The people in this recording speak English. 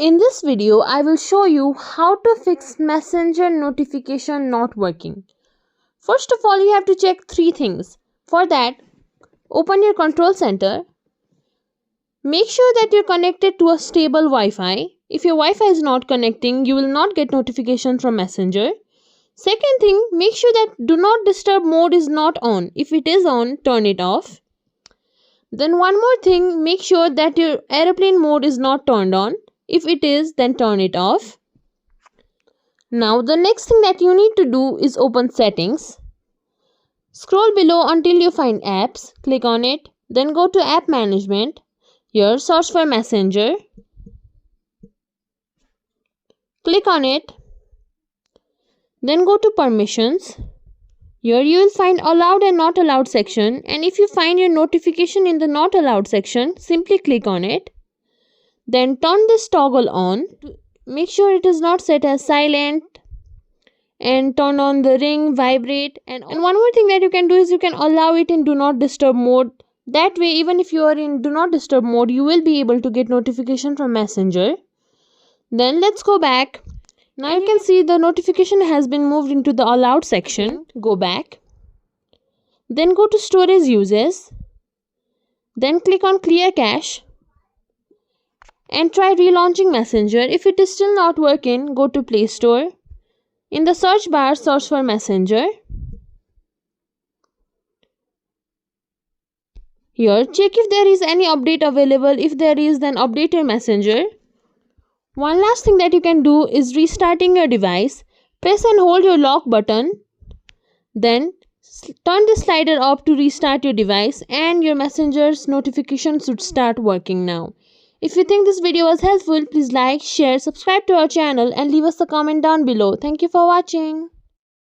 In this video, I will show you how to fix Messenger notification not working. First of all, you have to check three things. For that, open your control center. Make sure that you're connected to a stable Wi-Fi. If your Wi-Fi is not connecting, you will not get notification from Messenger. Second thing, make sure that do not disturb mode is not on. If it is on, turn it off. Then one more thing, make sure that your airplane mode is not turned on. If it is, then turn it off. Now the next thing that you need to do is open settings. Scroll below until you find apps. Click on it. Then go to app management. Here search for Messenger. Click on it. Then go to permissions. Here you will find allowed and not allowed section, and if you find your notification in the not allowed section, simply click on it. Then turn this toggle on. Make sure it is not set as silent and turn on the ring, vibrate, and one more thing that you can do is you can allow it in do not disturb mode. That way, even if you are in do not disturb mode, you will be able to get notification from Messenger. Then let's go back. Now you can see the notification has been moved into the allowed section. Go back. Then go to storage uses. Then click on clear cache. And try relaunching Messenger. If it is still not working, go to Play Store. In the search bar, search for Messenger. Here, check if there is any update available. If there is, then update your Messenger. One last thing that you can do is restarting your device. Press and hold your lock button. Then turn the slider up to restart your device, and your Messenger's notification should start working now. If you think this video was helpful, please like, share, subscribe to our channel and leave us a comment down below. Thank you for watching.